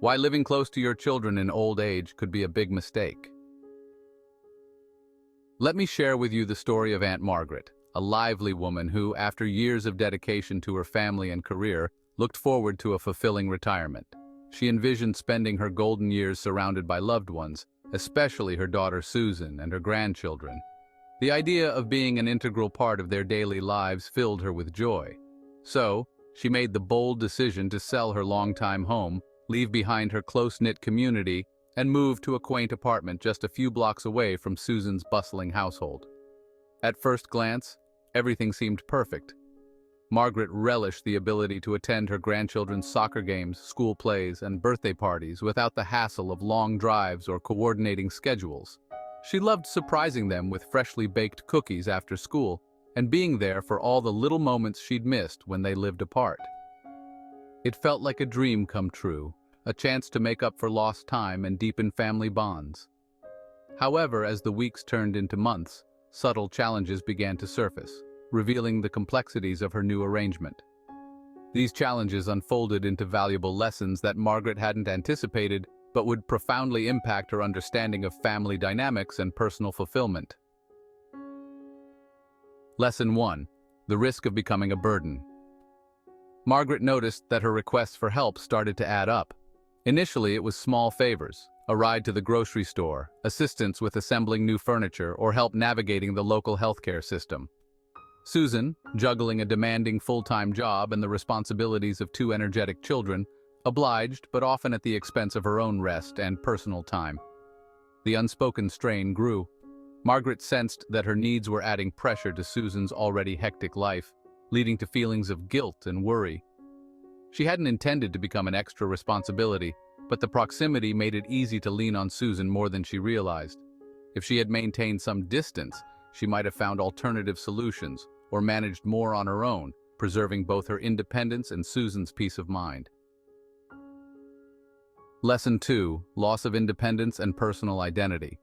Why living close to your children in old age could be a big mistake. Let me share with you the story of Aunt Margaret, a lively woman who, after years of dedication to her family and career, looked forward to a fulfilling retirement. She envisioned spending her golden years surrounded by loved ones, especially her daughter Susan and her grandchildren. The idea of being an integral part of their daily lives filled her with joy. So, she made the bold decision to sell her longtime home, leave behind her close-knit community, and move to a quaint apartment just a few blocks away from Susan's bustling household. At first glance, everything seemed perfect. Margaret relished the ability to attend her grandchildren's soccer games, school plays, and birthday parties without the hassle of long drives or coordinating schedules. She loved surprising them with freshly baked cookies after school and being there for all the little moments she'd missed when they lived apart. It felt like a dream come true, a chance to make up for lost time and deepen family bonds. However, as the weeks turned into months, subtle challenges began to surface, revealing the complexities of her new arrangement. These challenges unfolded into valuable lessons that Margaret hadn't anticipated, but would profoundly impact her understanding of family dynamics and personal fulfillment. Lesson 1. The risk of becoming a burden. Margaret noticed that her requests for help started to add up. Initially, it was small favors, a ride to the grocery store, assistance with assembling new furniture, or help navigating the local healthcare system. Susan, juggling a demanding full-time job and the responsibilities of two energetic children, obliged, but often at the expense of her own rest and personal time. The unspoken strain grew. Margaret sensed that her needs were adding pressure to Susan's already hectic life, leading to feelings of guilt and worry. She hadn't intended to become an extra responsibility, but the proximity made it easy to lean on Susan more than she realized. If she had maintained some distance, she might have found alternative solutions or managed more on her own, preserving both her independence and Susan's peace of mind. Lesson 2. Loss of independence and personal identity.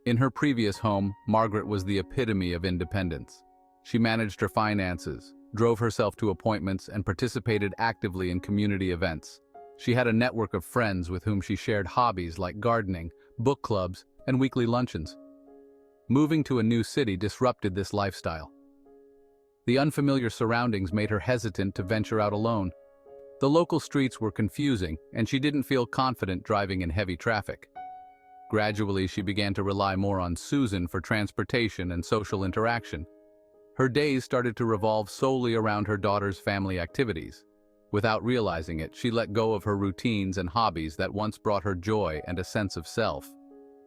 In her previous home, Margaret was the epitome of independence. She managed her finances, drove herself to appointments, and participated actively in community events. She had a network of friends with whom she shared hobbies like gardening, book clubs, and weekly luncheons. Moving to a new city disrupted this lifestyle. The unfamiliar surroundings made her hesitant to venture out alone. The local streets were confusing, and she didn't feel confident driving in heavy traffic. Gradually, she began to rely more on Susan for transportation and social interaction. Her days started to revolve solely around her daughter's family activities. Without realizing it, she let go of her routines and hobbies that once brought her joy and a sense of self.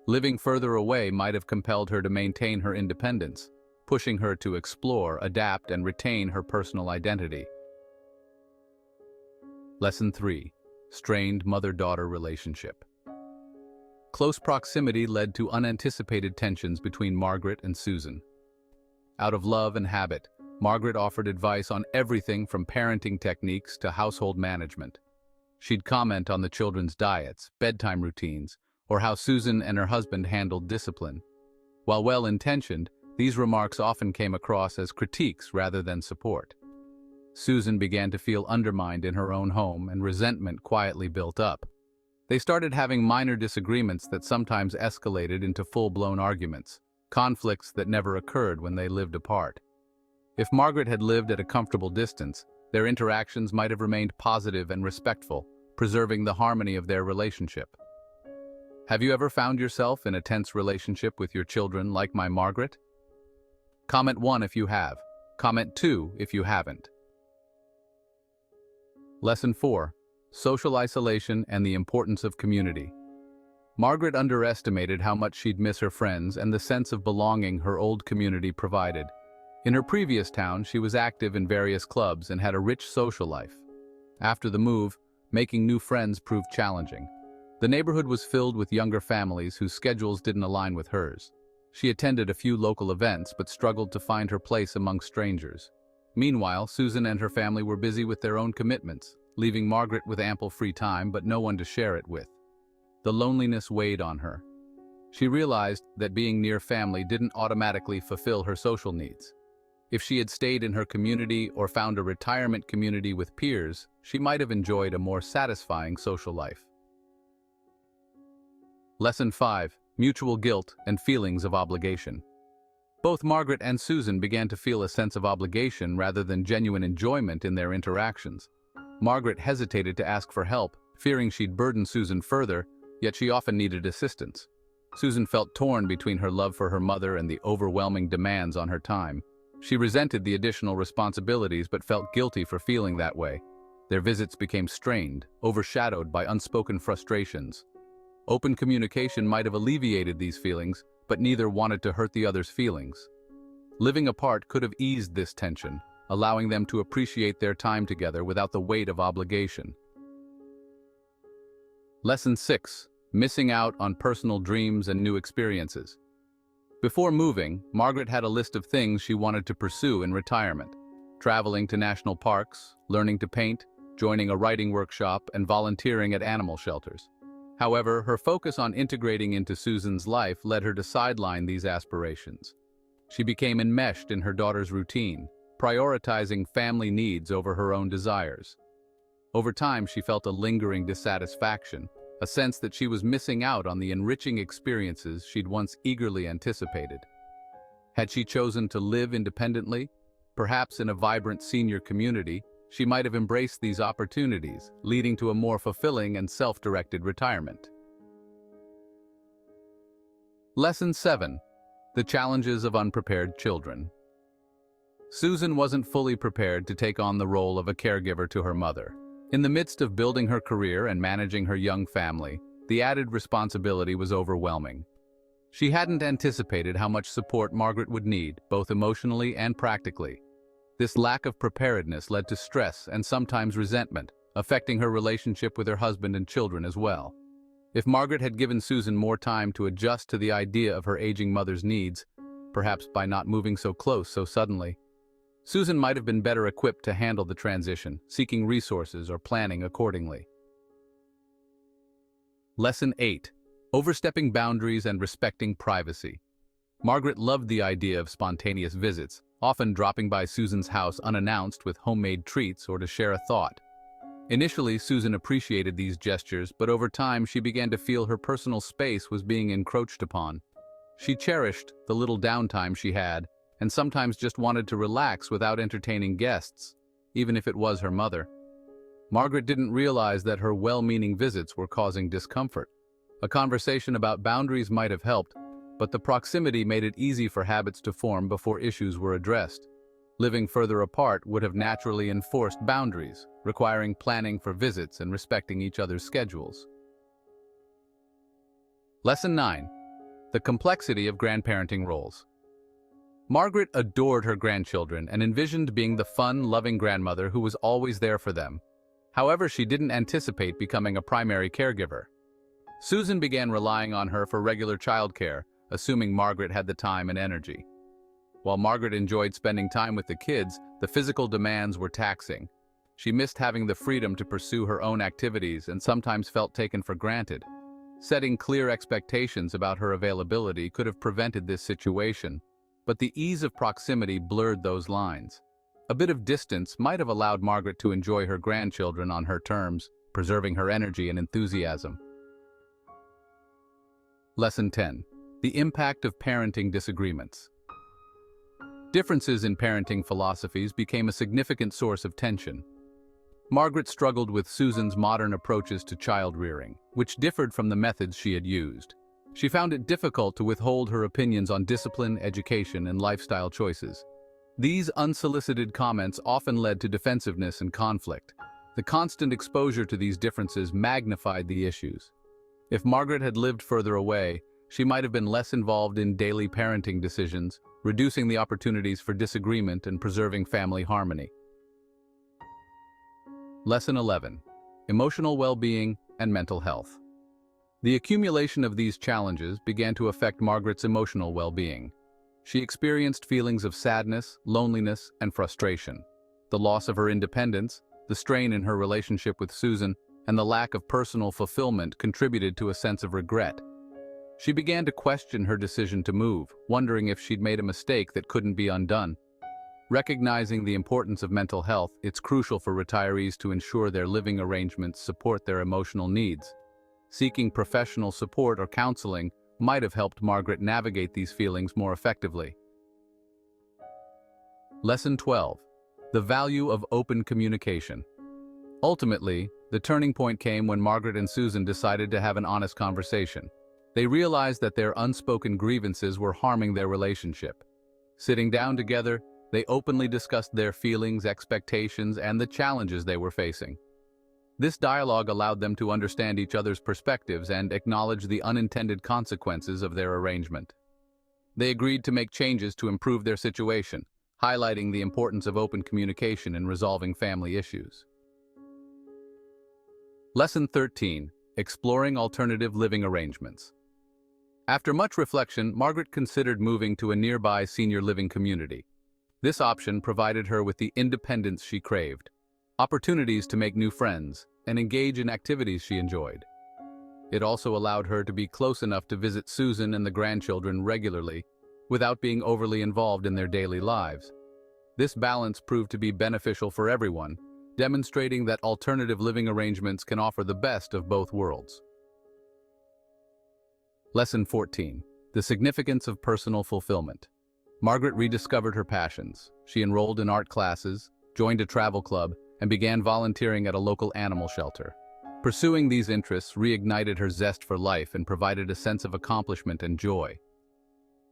Living further away might have compelled her to maintain her independence, pushing her to explore, adapt, and retain her personal identity. Lesson 3. Strained mother-daughter relationship. Close proximity led to unanticipated tensions between Margaret and Susan. Out of love and habit, Margaret offered advice on everything from parenting techniques to household management. She'd comment on the children's diets, bedtime routines, or how Susan and her husband handled discipline. While well-intentioned, these remarks often came across as critiques rather than support. Susan began to feel undermined in her own home, and resentment quietly built up. They started having minor disagreements that sometimes escalated into full-blown arguments, conflicts that never occurred when they lived apart. If Margaret had lived at a comfortable distance, their interactions might have remained positive and respectful, preserving the harmony of their relationship. Have you ever found yourself in a tense relationship with your children like my Margaret? Comment 1 if you have. Comment 2 if you haven't. Lesson 4. Social isolation and the importance of community. Margaret underestimated how much she'd miss her friends and the sense of belonging her old community provided. In her previous town, she was active in various clubs and had a rich social life. After the move, making new friends proved challenging. The neighborhood was filled with younger families whose schedules didn't align with hers. She attended a few local events but struggled to find her place among strangers. Meanwhile, Susan and her family were busy with their own commitments, leaving Margaret with ample free time but no one to share it with. The loneliness weighed on her. She realized that being near family didn't automatically fulfill her social needs. If she had stayed in her community or found a retirement community with peers, she might have enjoyed a more satisfying social life. Lesson 5. Mutual guilt and feelings of obligation. Both Margaret and Susan began to feel a sense of obligation rather than genuine enjoyment in their interactions. Margaret hesitated to ask for help, fearing she'd burden Susan further, yet she often needed assistance. Susan felt torn between her love for her mother and the overwhelming demands on her time. She resented the additional responsibilities but felt guilty for feeling that way. Their visits became strained, overshadowed by unspoken frustrations. Open communication might have alleviated these feelings, but neither wanted to hurt the other's feelings. Living apart could have eased this tension, allowing them to appreciate their time together without the weight of obligation. Lesson 6. Missing out on personal dreams and new experiences. Before moving, Margaret had a list of things she wanted to pursue in retirement: traveling to national parks, learning to paint, joining a writing workshop, and volunteering at animal shelters. However, her focus on integrating into Susan's life led her to sideline these aspirations. She became enmeshed in her daughter's routine, prioritizing family needs over her own desires. Over time, she felt a lingering dissatisfaction, a sense that she was missing out on the enriching experiences she'd once eagerly anticipated. Had she chosen to live independently, perhaps in a vibrant senior community, she might have embraced these opportunities, leading to a more fulfilling and self-directed retirement. Lesson 7. The challenges of unprepared children. Susan wasn't fully prepared to take on the role of a caregiver to her mother. In the midst of building her career and managing her young family, the added responsibility was overwhelming. She hadn't anticipated how much support Margaret would need, both emotionally and practically. This lack of preparedness led to stress and sometimes resentment, affecting her relationship with her husband and children as well. If Margaret had given Susan more time to adjust to the idea of her aging mother's needs, perhaps by not moving so close so suddenly, Susan might have been better equipped to handle the transition, seeking resources or planning accordingly. Lesson 8. Overstepping boundaries and respecting privacy. Margaret loved the idea of spontaneous visits, often dropping by Susan's house unannounced with homemade treats or to share a thought. Initially, Susan appreciated these gestures, but over time she began to feel her personal space was being encroached upon. She cherished the little downtime she had, and sometimes just wanted to relax without entertaining guests, even if it was her mother. Margaret didn't realize that her well-meaning visits were causing discomfort. A conversation about boundaries might have helped, but the proximity made it easy for habits to form before issues were addressed. Living further apart would have naturally enforced boundaries, requiring planning for visits and respecting each other's schedules. Lesson 9. The complexity of grandparenting roles. Margaret adored her grandchildren and envisioned being the fun, loving grandmother who was always there for them. However, she didn't anticipate becoming a primary caregiver. Susan began relying on her for regular childcare, assuming Margaret had the time and energy. While Margaret enjoyed spending time with the kids, the physical demands were taxing. She missed having the freedom to pursue her own activities and sometimes felt taken for granted. Setting clear expectations about her availability could have prevented this situation, but the ease of proximity blurred those lines. A bit of distance might have allowed Margaret to enjoy her grandchildren on her terms, preserving her energy and enthusiasm. Lesson 10. The impact of parenting disagreements. Differences in parenting philosophies became a significant source of tension. Margaret struggled with Susan's modern approaches to child rearing, which differed from the methods she had used. She found it difficult to withhold her opinions on discipline, education, and lifestyle choices. These unsolicited comments often led to defensiveness and conflict. The constant exposure to these differences magnified the issues. If Margaret had lived further away, she might have been less involved in daily parenting decisions, reducing the opportunities for disagreement and preserving family harmony. Lesson 11. Emotional well-being and mental health. The accumulation of these challenges began to affect Margaret's emotional well-being. She experienced feelings of sadness, loneliness, and frustration. The loss of her independence, the strain in her relationship with Susan, and the lack of personal fulfillment contributed to a sense of regret. She began to question her decision to move, wondering if she'd made a mistake that couldn't be undone. Recognizing the importance of mental health, it's crucial for retirees to ensure their living arrangements support their emotional needs. Seeking professional support or counseling might have helped Margaret navigate these feelings more effectively. Lesson 12. The value of open communication. Ultimately, the turning point came when Margaret and Susan decided to have an honest conversation. They realized that their unspoken grievances were harming their relationship. Sitting down together, they openly discussed their feelings, expectations, and the challenges they were facing. This dialogue allowed them to understand each other's perspectives and acknowledge the unintended consequences of their arrangement. They agreed to make changes to improve their situation, highlighting the importance of open communication in resolving family issues. Lesson 13. Exploring alternative living arrangements. After much reflection, Margaret considered moving to a nearby senior living community. This option provided her with the independence she craved, opportunities to make new friends, and engage in activities she enjoyed. It also allowed her to be close enough to visit Susan and the grandchildren regularly, without being overly involved in their daily lives. This balance proved to be beneficial for everyone, demonstrating that alternative living arrangements can offer the best of both worlds. Lesson 14. The significance of personal fulfillment. Margaret rediscovered her passions. She enrolled in art classes, joined a travel club, and began volunteering at a local animal shelter. Pursuing these interests reignited her zest for life and provided a sense of accomplishment and joy.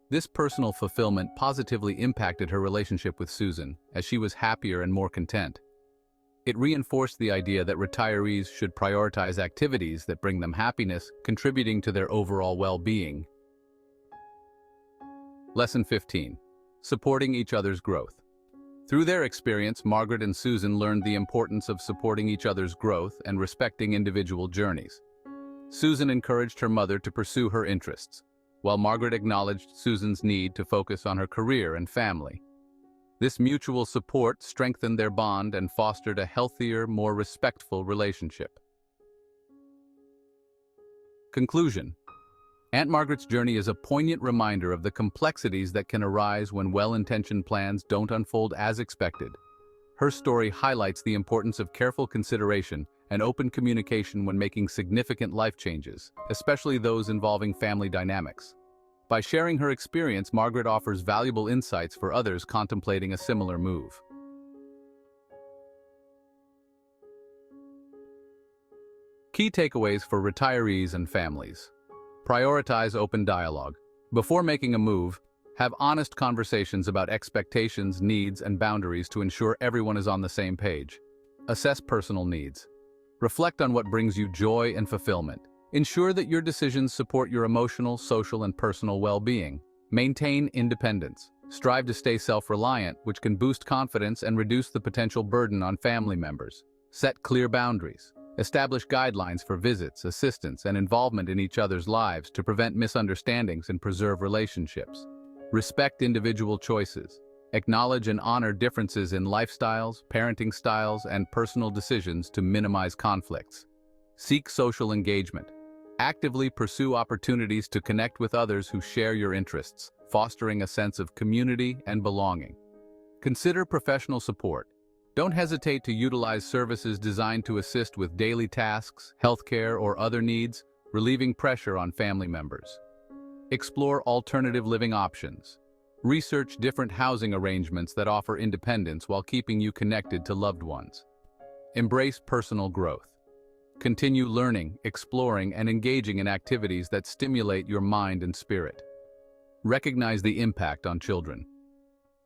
This personal fulfillment positively impacted her relationship with Susan, as she was happier and more content. It reinforced the idea that retirees should prioritize activities that bring them happiness, contributing to their overall well-being. Lesson 15. Supporting each other's growth. Through their experience, Margaret and Susan learned the importance of supporting each other's growth and respecting individual journeys. Susan encouraged her mother to pursue her interests, while Margaret acknowledged Susan's need to focus on her career and family. This mutual support strengthened their bond and fostered a healthier, more respectful relationship. Conclusion. Aunt Margaret's journey is a poignant reminder of the complexities that can arise when well-intentioned plans don't unfold as expected. Her story highlights the importance of careful consideration and open communication when making significant life changes, especially those involving family dynamics. By sharing her experience, Margaret offers valuable insights for others contemplating a similar move. Key takeaways for retirees and families. Prioritize open dialogue. Before making a move, have honest conversations about expectations, needs, and boundaries to ensure everyone is on the same page. Assess personal needs. Reflect on what brings you joy and fulfillment. Ensure that your decisions support your emotional, social, and personal well-being. Maintain independence. Strive to stay self-reliant, which can boost confidence and reduce the potential burden on family members. Set clear boundaries. Establish guidelines for visits, assistance, and involvement in each other's lives to prevent misunderstandings and preserve relationships. Respect individual choices. Acknowledge and honor differences in lifestyles, parenting styles, and personal decisions to minimize conflicts. Seek social engagement. Actively pursue opportunities to connect with others who share your interests, fostering a sense of community and belonging. Consider professional support. Don't hesitate to utilize services designed to assist with daily tasks, healthcare, or other needs, relieving pressure on family members. Explore alternative living options. Research different housing arrangements that offer independence while keeping you connected to loved ones. Embrace personal growth. Continue learning, exploring, and engaging in activities that stimulate your mind and spirit. Recognize the impact on children.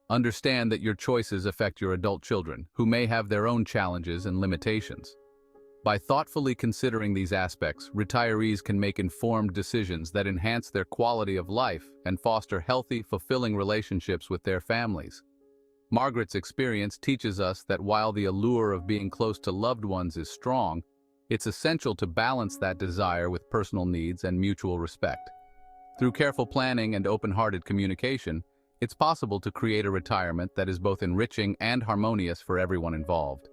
Understand that your choices affect your adult children, who may have their own challenges and limitations. By thoughtfully considering these aspects, retirees can make informed decisions that enhance their quality of life and foster healthy, fulfilling relationships with their families. Margaret's experience teaches us that while the allure of being close to loved ones is strong, it's essential to balance that desire with personal needs and mutual respect. Through careful planning and open-hearted communication, it's possible to create a retirement that is both enriching and harmonious for everyone involved.